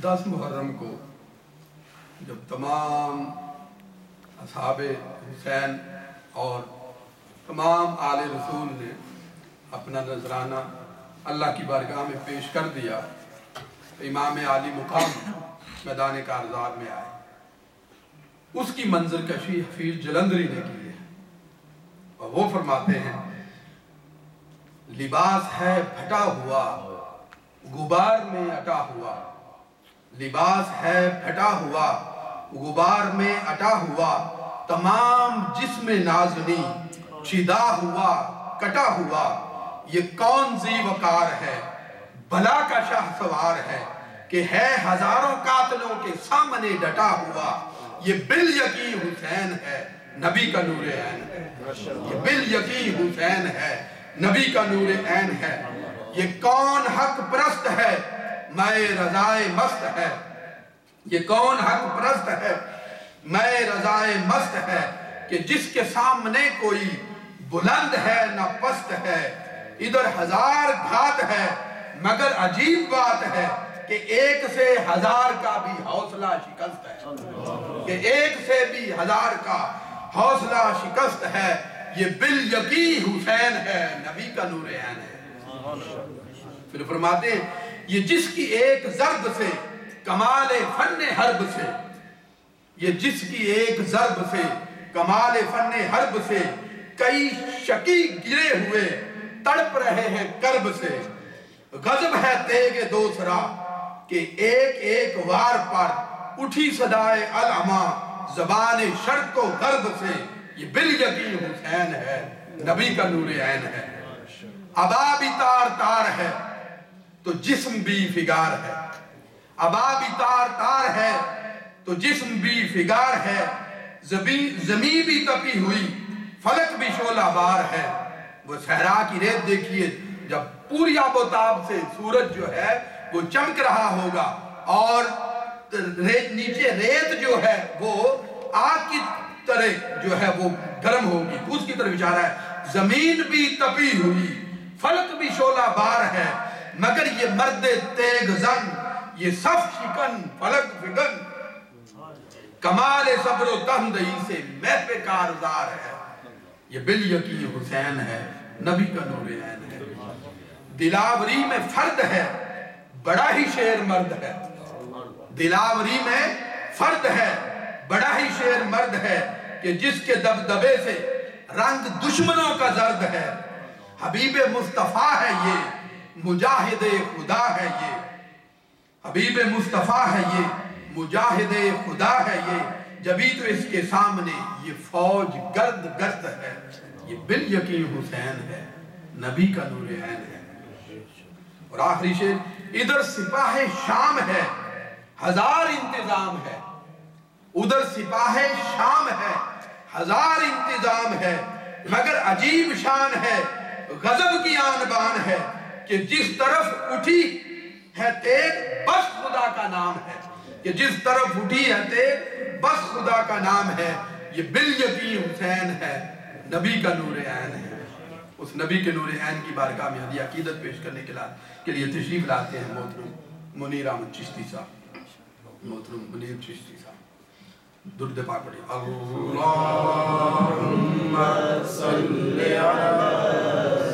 10 محرم کو جب تمام اصحاب حسین اور تمام آل رسول نے اپنا نذرانہ اللہ کی بارگاہ میں پیش کر دیا، امام عالی مقام میدان کارزار میں آئے. اس کی منظر کشی حفیظ جلندری نے کی ہے اور وہ فرماتے ہیں لباس ہے پھٹا ہوا غبار میں اٹا ہوا، لباس ہے پھٹا ہوا غبار میں اٹا ہوا، تمام جسم نازنی چدا ہوا کٹا ہوا، یہ کون ذی وقار ہے بلا کا شاہ سوار ہے کہ ہے ہزاروں قاتلوں کے سامنے ڈٹا ہوا، یہ بال یقین حسین ہے نبی کا نور عین ہے، یہ بال یقین حسین ہے نبی کا نور عین ہے. یہ کون حق پرست ہے میں رضائے مست ہے، یہ کون حق پرست ہے میں رضائے مست ہے کہ جس کے سامنے کوئی بلند ہے نہ پست ہے، ادھر ہزار گھات ہے مگر عجیب بات ہے کہ ایک سے ہزار کا بھی حوصلہ شکست ہے، کہ ایک سے بھی ہزار کا حوصلہ شکست ہے، یہ بال یقین حسین ہے نبی کا نور عین ہے. پھر فرماتے ہیں یہ جس کی ایک ضرب سے کمال فن حرب سے، یہ جس کی ایک ضرب سے کمال فن حرب سے کئی شکی گرے ہوئے تڑپ رہے ہیں کرب سے، غضب ہے تیغ دوسرا کہ ایک ایک وار پر اٹھی صدائے علما زبان شرق و غرب سے، یہ بال یقین حسین ہے نبی کا نور عین ہے. عبا بھی تار تار ہے تو جسم بھی فگار ہے، عبا بھی تار تار ہے تو جسم بھی فگار ہے، زمین بھی تپی ہوئی فلک بھی شعلہ بار ہے. وہ صحرا کی ریت دیکھیے جب پوری آب و تاب سے سورج جو ہے وہ چمک رہا ہوگا اور نیچے ریت جو ہے وہ آگ کی طرح جو ہے وہ گرم ہوگی، اس کی طرف اشارہ ہے. زمین بھی تپی ہوئی فلک بھی شعلہ بار ہے مگر یہ مرد تیغ زن یہ صف شکن فلک فگن، کمال صبر و تہمدہی سے محو کارزار ہے، یہ بال یقین حسین ہے نبی کا نور عین ہے. دلاوری میں فرد ہے بڑا ہی شیر مرد ہے، دلاوری میں فرد ہے بڑا ہی شیر مرد ہے کہ جس کے دبدبے سے رنگ دشمنوں کا زرد ہے، حبیب مصطفیٰ ہے یہ مجاہد خدا ہے یہ، حبیب مصطفیٰ ہے یہ مجاہد خدا ہے یہ، جبھی تو اس کے سامنے یہ فوج گرد گرد ہے، یہ بال یقین حسین ہے نبی کا نور عین ہے. اور آخری شعر ادھر سپاہ شام ہے ہزار انتظام ہے، ادھر سپاہ شام ہے ہزار انتظام ہے، مگر عجیب شان ہے غضب کی آن بان ہے کہ جس طرف اٹھی ہے تیغ بس خدا کا نام ہے، کہ جس طرف اٹھی ہے تیغ بس خدا کا نام ہے، یہ بال یقین حسین ہے نبی کا نور عین ہے. اس نبی کے نور عین کی بارگاہ میں ہدیہ عقیدت پیش کرنے کے لیے تشریف لاتے ہیں محترم منیر احمد چشتی صاحب. محترم منیر چشتی صاحب درود پاک پڑھیں. اللہم صلی علی